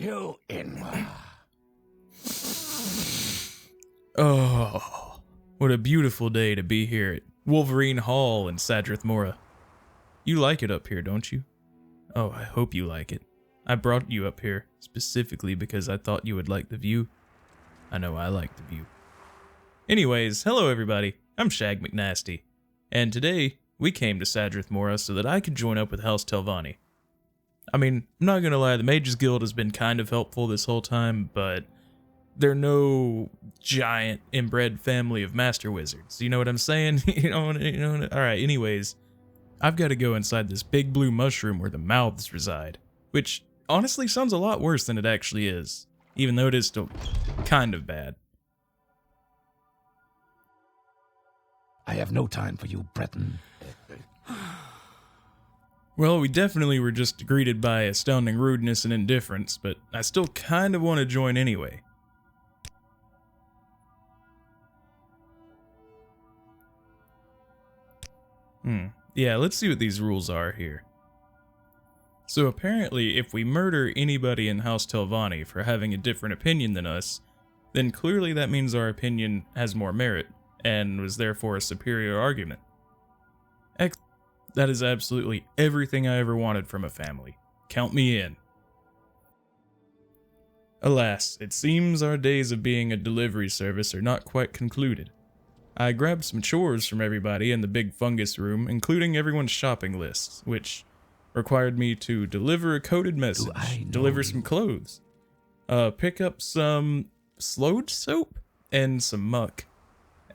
You in. Oh, what a beautiful day to be here at Wolverine Hall in Sadrith Mora. You like it up here, don't you? Oh, I hope you like it. I brought you up here specifically because I thought you would like the view. I know I like the view. Anyways, hello everybody, I'm Shag McNasty, and today we came to Sadrith Mora so that I could join up with House Telvanni. I mean, I'm not gonna lie, the Mages Guild has been kind of helpful this whole time, but they're no giant inbred family of master wizards. You know what I'm saying? you know. Alright, anyways, I've got to go inside this big blue mushroom where the mouths reside, which honestly sounds a lot worse than it actually is, even though it is still kind of bad. I have no time for you, Breton. Well, we definitely were just greeted by astounding rudeness and indifference, but I still kind of want to join anyway. Yeah, let's see what these rules are here. So apparently, if we murder anybody in House Telvanni for having a different opinion than us, then clearly that means our opinion has more merit, and was therefore a superior argument. That is absolutely everything I ever wanted from a family. Count me in. Alas, it seems our days of being a delivery service are not quite concluded. I grabbed some chores from everybody in the big fungus room, including everyone's shopping lists, which required me to deliver a coded message, deliver some clothes, pick up some slowed soap, and some muck,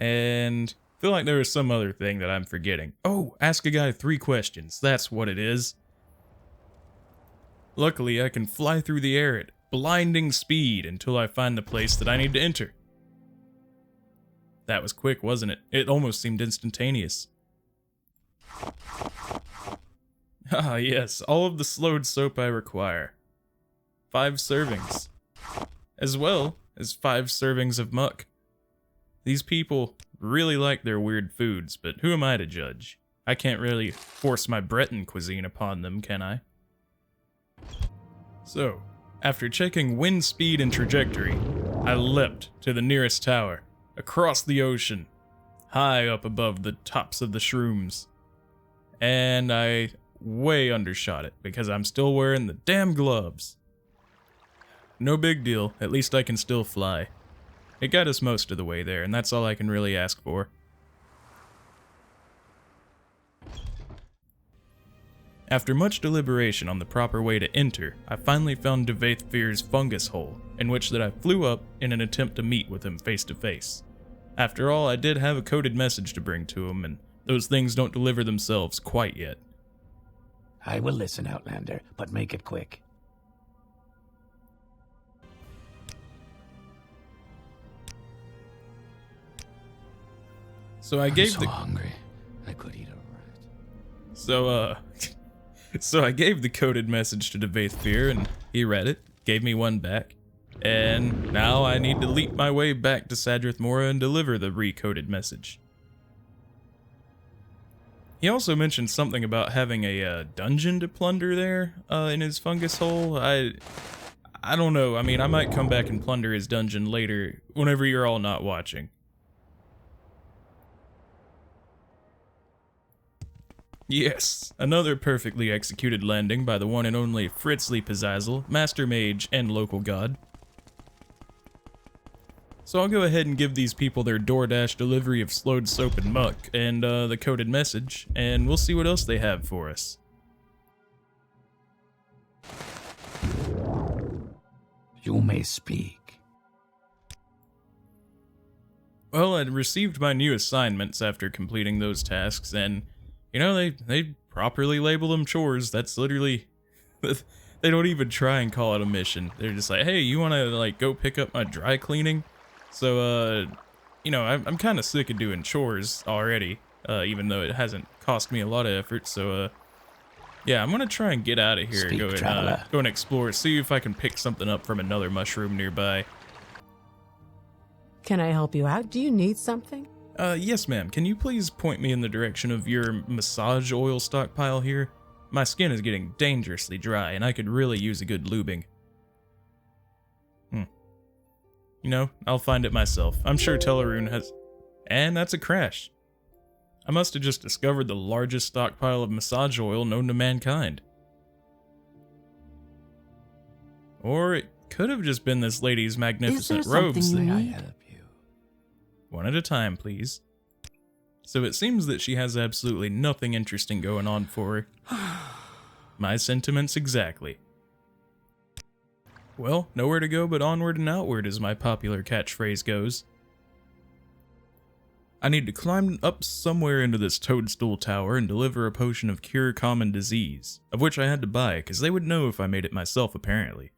and I feel like there was some other thing that I'm forgetting. Oh, ask a guy 3 questions, that's what it is. Luckily, I can fly through the air at blinding speed until I find the place that I need to enter. That was quick, wasn't it? It almost seemed instantaneous. Ah, yes, all of the slowed soap I require. 5 servings. As well as 5 servings of muck. These people really like their weird foods, but who am I to judge? I can't really force my Breton cuisine upon them, can I? So, after checking wind speed and trajectory, I leapt to the nearest tower. Across the ocean, high up above the tops of the shrooms. And I way undershot it because I'm still wearing the damn gloves. No big deal, at least I can still fly. It got us most of the way there, and that's all I can really ask for. After much deliberation on the proper way to enter, I finally found Devaithfir's fungus hole, in which that I flew up in an attempt to meet with him face to face. After all, I did have a coded message to bring to him, and those things don't deliver themselves quite yet. I will listen, Outlander, but make it quick. So I I'm gave so hungry. I could eat a rat. So I gave the coded message to Devaithfir, and he read it, gave me one back, and now I need to leap my way back to Sadrith Mora and deliver the recoded message. He also mentioned something about having a dungeon to plunder there in his fungus hole. I don't know. I mean, I might come back and plunder his dungeon later, whenever you're all not watching. Yes, another perfectly executed landing by the one and only Fritzly Pizazzle, Master Mage and local god. So I'll go ahead and give these people their DoorDash delivery of slowed soap and muck, and the coded message, and we'll see what else they have for us. You may speak. Well, I'd received my new assignments after completing those tasks, and you know, they properly label them chores. That's literally, they don't even try and call it a mission. They're just like, hey, you want to like go pick up my dry cleaning? So, you know, I'm kind of sick of doing chores already, even though it hasn't cost me a lot of effort. So, yeah, I'm gonna try and get out of here, go and explore, see if I can pick something up from another mushroom nearby. Can I help you out? Do you need something? Yes, ma'am. Can you please point me in the direction of your massage oil stockpile here? My skin is getting dangerously dry, and I could really use a good lubing. You know, I'll find it myself. I'm sure Tellarune has... And that's a crash. I must have just discovered the largest stockpile of massage oil known to mankind. Or it could have just been this lady's magnificent robes. Something you May I need? help you? One at a time, please. So it seems that she has absolutely nothing interesting going on for her. My sentiments exactly. Well, nowhere to go but onward and outward, as my popular catchphrase goes. I need to climb up somewhere into this toadstool tower and deliver a potion of cure common disease, of which I had to buy, because they would know if I made it myself, apparently.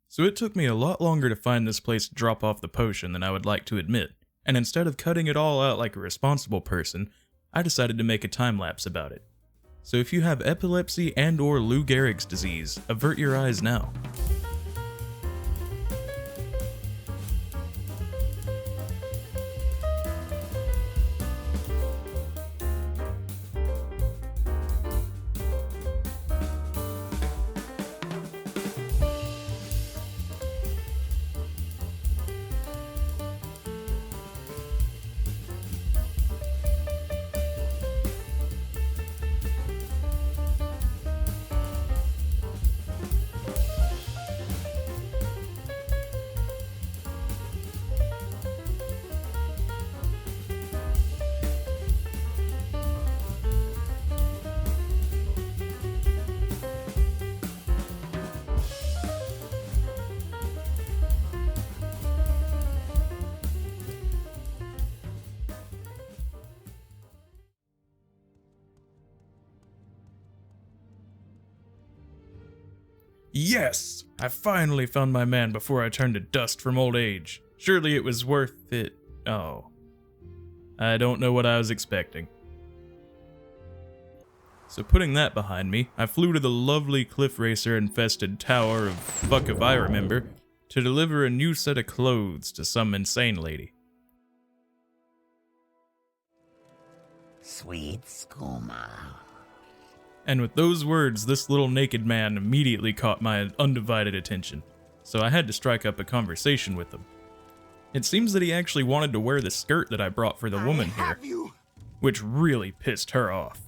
So it took me a lot longer to find this place to drop off the potion than I would like to admit, and instead of cutting it all out like a responsible person, I decided to make a time-lapse about it. So if you have epilepsy and or Lou Gehrig's disease, avert your eyes now. Yes! I finally found my man before I turned to dust from old age. Surely it was worth it. Oh. I don't know what I was expecting. So putting that behind me, I flew to the lovely cliff racer infested tower of fuck if I remember to deliver a new set of clothes to some insane lady. Sweet skooma. And with those words, this little naked man immediately caught my undivided attention, so I had to strike up a conversation with him. It seems that he actually wanted to wear the skirt that I brought for the woman here, which really pissed her off.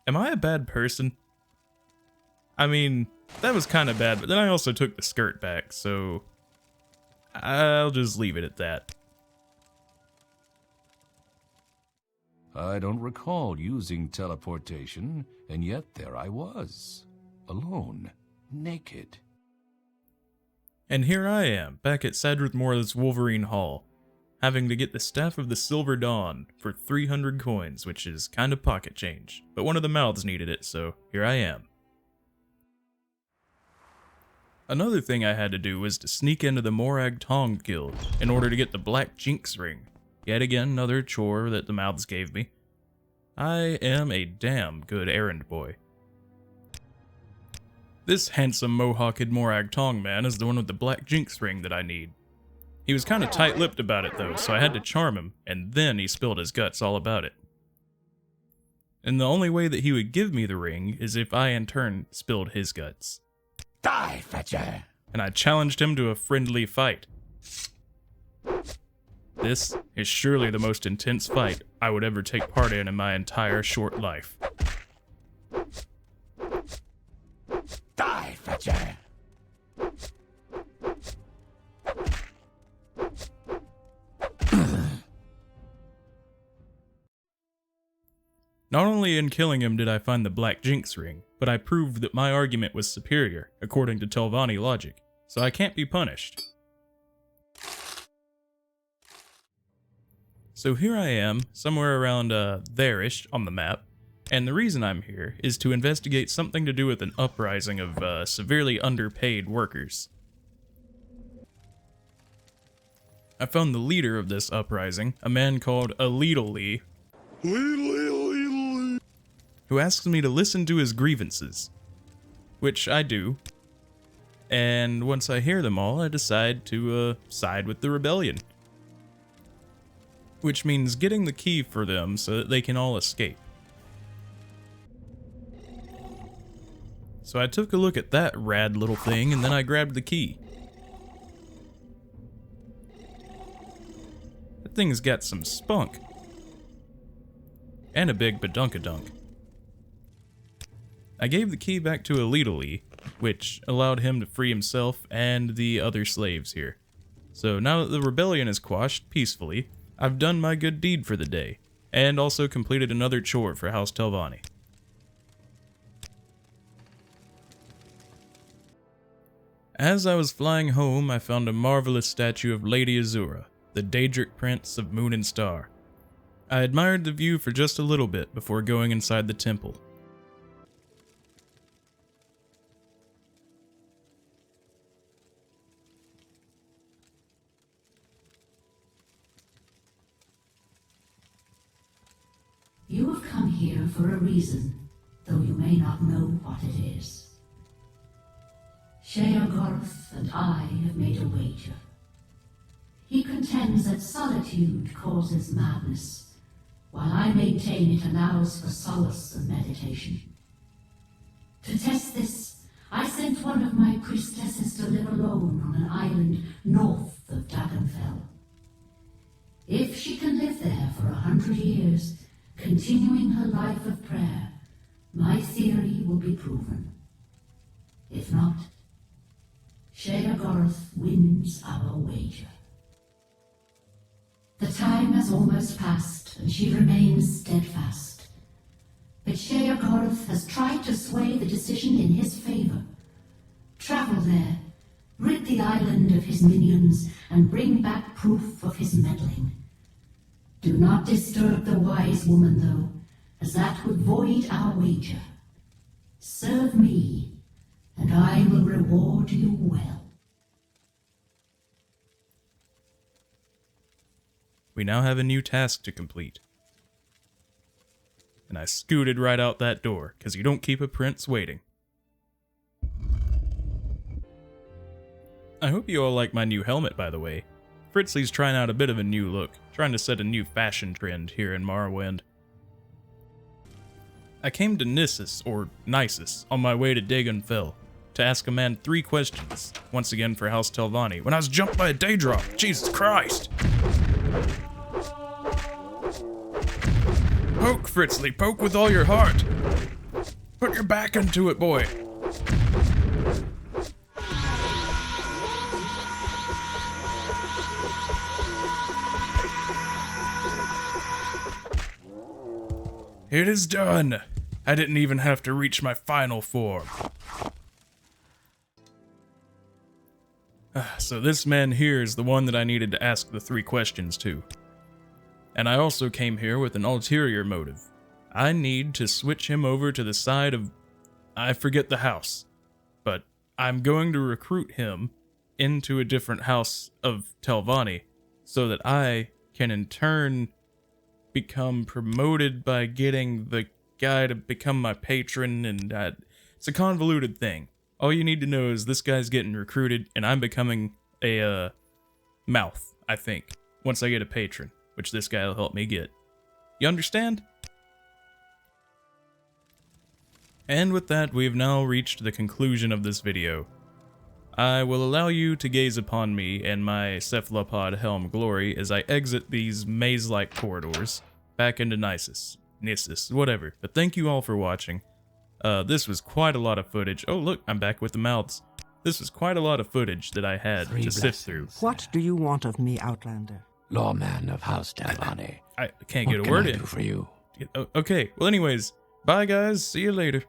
Am I a bad person? I mean, that was kind of bad, but then I also took the skirt back, so I'll just leave it at that. I don't recall using teleportation, and yet there I was, alone, naked. And here I am, back at Sadrith Mora's Wolverine Hall, having to get the Staff of the Silver Dawn for 300 coins, which is kind of pocket change, but one of the mouths needed it, so here I am. Another thing I had to do was to sneak into the Morag Tong Guild in order to get the Black Jinx ring. Yet again, another chore that the mouths gave me. I am a damn good errand boy. This handsome mohawked Morag Tong man is the one with the Black Jinx ring that I need. He was kind of tight-lipped about it though, so I had to charm him, and then he spilled his guts all about it. And the only way that he would give me the ring is if I in turn spilled his guts. Die, Fetcher! And I challenged him to a friendly fight. This is surely the most intense fight I would ever take part in my entire short life. Die, Fetcher! Not only in killing him did I find the Black Jinx ring, but I proved that my argument was superior, according to Telvanni logic, so I can't be punished. So here I am, somewhere around there-ish on the map, and the reason I'm here is to investigate something to do with an uprising of severely underpaid workers. I found the leader of this uprising, a man called Lee, who asks me to listen to his grievances, which I do, and once I hear them all, I decide to side with the rebellion. Which means getting the key for them so that they can all escape. So I took a look at that rad little thing, and then I grabbed the key. That thing's got some spunk. And a big badunkadunk. I gave the key back to Elitali, which allowed him to free himself and the other slaves here. So now that the rebellion is quashed peacefully, I've done my good deed for the day, and also completed another chore for House Telvanni. As I was flying home, I found a marvelous statue of Lady Azura, the Daedric Prince of Moon and Star. I admired the view for just a little bit before going inside the temple. You have come here for a reason, though you may not know what it is. Sheogorath and I have made a wager. He contends that solitude causes madness, while I maintain it allows for solace and meditation. To test this, I sent one of my priestesses to live alone on an island north of Dragonfell. If she can live there for 100 years, continuing her life of prayer, my theory will be proven. If not, Sheogorath wins our wager. The time has almost passed, and she remains steadfast. But Sheogorath has tried to sway the decision in his favor. Travel there, rid the island of his minions, and bring back proof of his meddling. Do not disturb the wise woman, though, as that would void our wager. Serve me, and I will reward you well. We now have a new task to complete. And I scooted right out that door, because you don't keep a prince waiting. I hope you all like my new helmet, by the way. Fritzly's trying out a bit of a new look, trying to set a new fashion trend here in Morrowind. I came to Nissus, or Nisus, on my way to Dagonfell, to ask a man 3 questions, once again for House Telvanni, when I was jumped by a Daedrop. Jesus Christ! Poke, Fritzly, poke with all your heart! Put your back into it, boy! It is done! I didn't even have to reach my final form. So this man here is the one that I needed to ask the 3 questions to. And I also came here with an ulterior motive. I need to switch him over to the side of... I forget the house. But I'm going to recruit him into a different house of Telvanni so that I can in turn become promoted by getting the guy to become my patron, and it's a convoluted thing. All you need to know is this guy's getting recruited and I'm becoming a mouth, I think, once I get a patron, which this guy will help me get. You understand? And with that, we've now reached the conclusion of this video. I will allow you to gaze upon me and my cephalopod helm glory as I exit these maze-like corridors back into Nissus, whatever. But thank you all for watching. This was quite a lot of footage. Oh look, I'm back with the mouths. This was quite a lot of footage that I had to sift through. What do you want of me, Outlander? Lawman of House Telvanni. I can't get a word in. What can I do for you? Okay, well anyways, bye guys, see you later.